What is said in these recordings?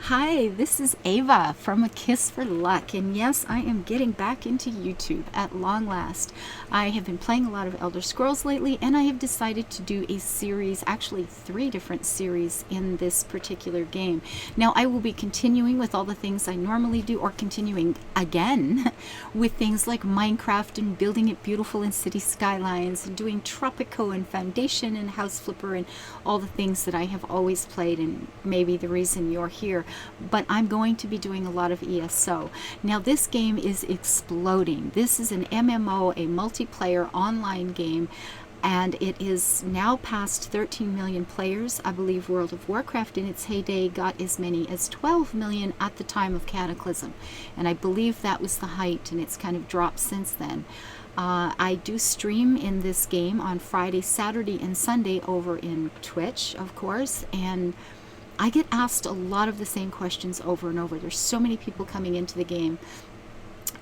Hi, this is Ava from A Kiss for Luck, and yes, I am getting back into YouTube at long last. I have been playing a lot of Elder Scrolls lately, and I have decided to do a series, actually 3 different series in this particular game. Now, I will be continuing with all the things I normally do, or continuing again with things like Minecraft and building it beautiful in city skylines, and doing Tropico and Foundation and House Flipper and all the things that I have always played, and maybe the reason you're here. But I'm going to be doing a lot of ESO. Now, this game is exploding. This is an MMO, a multiplayer online game, and it is now past 13 million players. I believe World of Warcraft in its heyday got as many as 12 million at the time of Cataclysm, and I believe that was the height, and it's kind of dropped since then. I do stream in this game on Friday, Saturday, and Sunday over in Twitch, of course, and I get asked a lot of the same questions over and over. There's so many people coming into the game.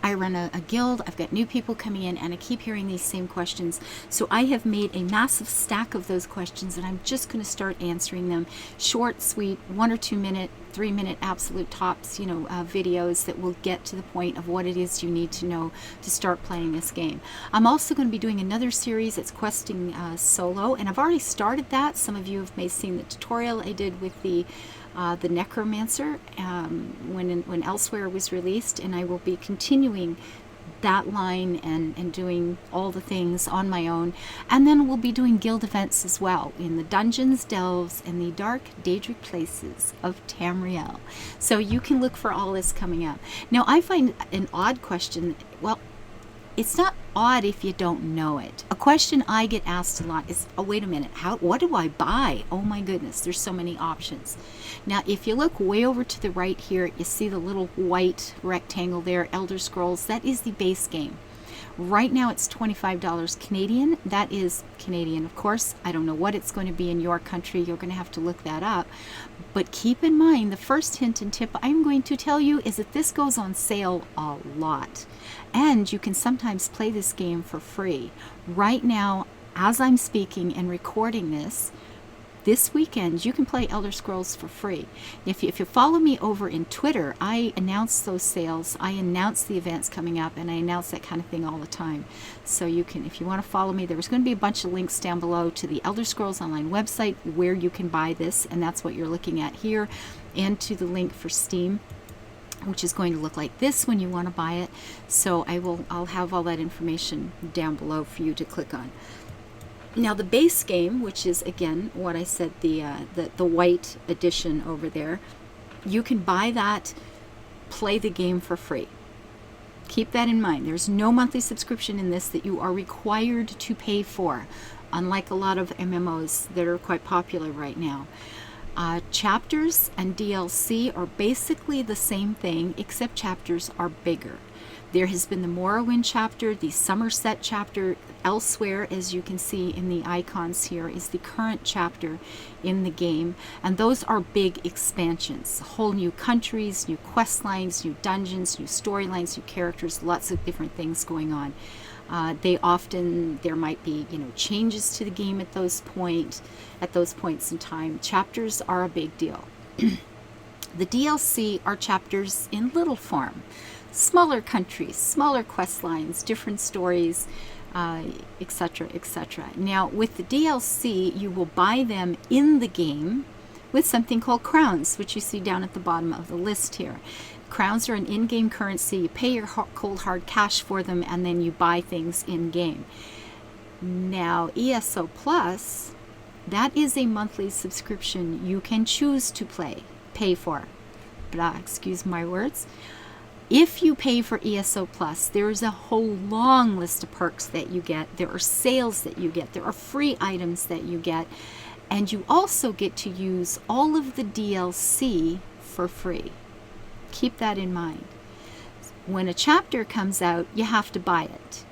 I run a guild, I've got new people coming in, and I keep hearing these same questions. So I have made a massive stack of those questions, and I'm just going to start answering them. Short, sweet, 1 or 2 minute, 3 minute absolute tops, videos that will get to the point of what it is you need to know to start playing this game. I'm also going to be doing another series that's questing solo, and I've already started that. Some of you may have seen the tutorial I did with the Necromancer when Elsewhere was released, and I will be continuing that line and doing all the things on my own. And then we'll be doing guild events as well in the dungeons, delves, and the dark, daedric places of Tamriel. So you can look for all this coming up. Now, I find an odd question. Well, it's not odd if you don't know it. A question I get asked a lot is, oh, wait a minute, what do I buy? Oh my goodness, there's so many options. Now, if you look way over to the right here, you see the little white rectangle there, Elder Scrolls. That is the base game. Right now it's $25 Canadian. That is Canadian, of course. I don't know what it's going to be in your country. You're going to have to look that up. But keep in mind, the first hint and tip I'm going to tell you is that this goes on sale a lot. And you can sometimes play this game for free. Right now, as I'm speaking and recording this weekend, you can play Elder Scrolls for free. If you follow me over in Twitter, I announce those sales, I announce the events coming up, and I announce that kind of thing all the time. So you can, if you want to follow me, there's going to be a bunch of links down below to the Elder Scrolls Online website where you can buy this, and that's what you're looking at here, and to the link for Steam, which is going to look like this when you want to buy it. So I'll have all that information down below for you to click on. Now, the base game, which is again what I said, the white edition over there, you can buy that, play the game for free. Keep that in mind. There's no monthly subscription in this that you are required to pay for, unlike a lot of MMOs that are quite popular right now. Chapters and DLC are basically the same thing, except chapters are bigger. There has been the Morrowind chapter, the Somerset chapter. Elsewhere, as you can see in the icons here, is the current chapter in the game, and those are big expansions. Whole new countries, new quest lines, new dungeons, new storylines, new characters, lots of different things going on. There might be changes to the game at those points in time. Chapters are a big deal. The DLC are chapters in little form. Smaller countries, smaller quest lines, different stories, etc., etc. Now, with the DLC, you will buy them in the game with something called crowns, which you see down at the bottom of the list here. Crowns are an in-game currency. You pay your cold hard cash for them, and then you buy things in-game. Now, ESO Plus, that is a monthly subscription you can choose to pay for. Excuse my words. If you pay for ESO Plus, there is a whole long list of perks that you get. There are sales that you get. There are free items that you get. And you also get to use all of the DLC for free. Keep that in mind. When a chapter comes out, you have to buy it.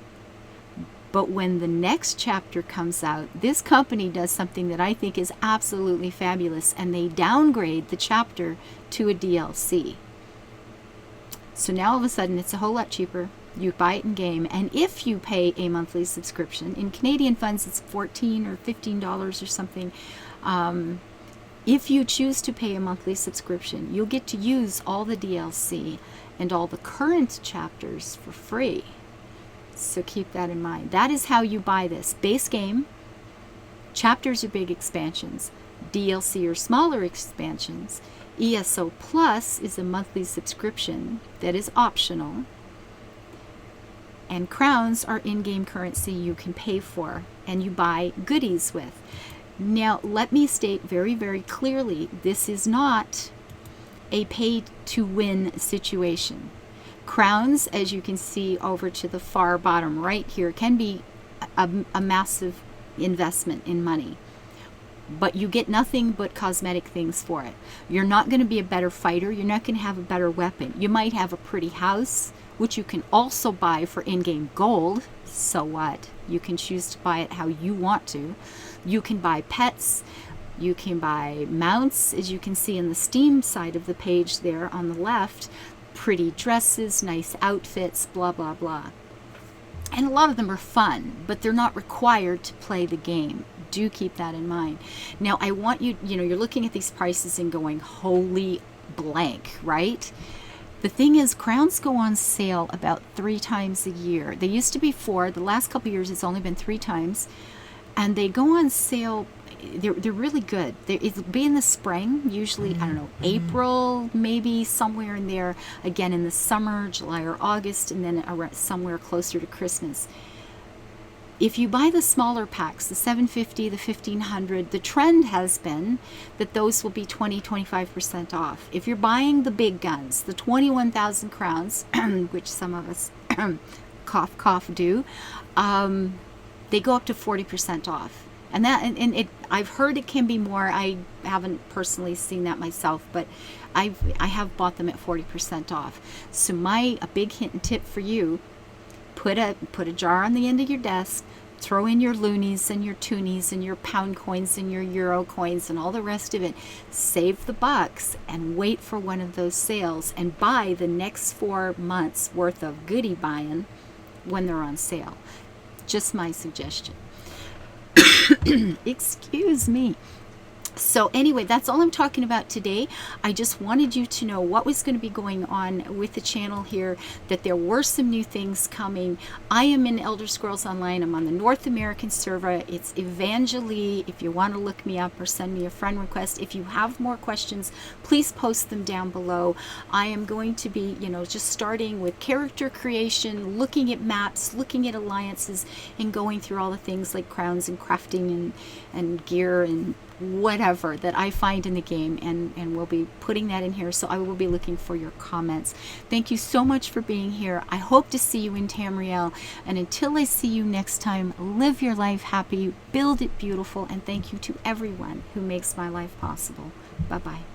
But when the next chapter comes out, this company does something that I think is absolutely fabulous, and they downgrade the chapter to a DLC. So now all of a sudden it's a whole lot cheaper. You buy it in game, and if you pay a monthly subscription, in Canadian funds it's $14 or $15 or something, If you choose to pay a monthly subscription, you'll get to use all the DLC and all the current chapters for free. So keep that in mind. That is how you buy this. Base game, chapters or big expansions, DLC or smaller expansions. ESO Plus is a monthly subscription that is optional. And crowns are in-game currency you can pay for and you buy goodies with. Now, let me state very, very clearly, this is not a pay-to-win situation. Crowns, as you can see over to the far bottom right here, can be a massive investment in money. But you get nothing but cosmetic things for it. You're not going to be a better fighter. You're not going to have a better weapon. You might have a pretty house, which you can also buy for in-game gold. So what? You can choose to buy it how you want to. You can buy pets. You can buy mounts, as you can see in the Steam side of the page there on the left. Pretty dresses, nice outfits, blah, blah, blah. And a lot of them are fun, but they're not required to play the game. Do keep that in mind. Now, I want you, you're looking at these prices and going, holy blank, right? The thing is, crowns go on sale about 3 times a year. They used to be 4. The last couple of years, it's only been 3 times. And they go on sale. They're really good. It'll be in the spring, usually, I don't know, April, maybe somewhere in there. Again, in the summer, July or August, and then somewhere closer to Christmas. If you buy the smaller packs, the 750, the 1500, the trend has been that those will be 20-25% off. If you're buying the big guns, the 21,000 crowns, which some of us cough cough do, they go up to 40% off. And I've heard it can be more. I haven't personally seen that myself, but I have bought them at 40% off. So a big hint and tip for you: put a jar on the end of your desk, throw in your loonies and your toonies and your pound coins and your euro coins and all the rest of it. Save the bucks and wait for one of those sales and buy the next 4 months worth of goodie buying when they're on sale. Just my suggestion. Excuse me. So anyway, that's all I'm talking about today. I just wanted you to know what was going to be going on with the channel here, that there were some new things coming. I am in Elder Scrolls Online. I'm on the North American server. It's Evangelie. If you want to look me up or send me a friend request, if you have more questions, please post them down below. I am going to be, just starting with character creation, looking at maps, looking at alliances, and going through all the things like crowns and crafting and gear and whatever that I find in the game, and we'll be putting that in here. So I will be looking for your comments. Thank you so much for being here. I hope to see you in Tamriel, and until I see you next time, live your life happy, build it beautiful, and thank you to everyone who makes my life possible. Bye bye.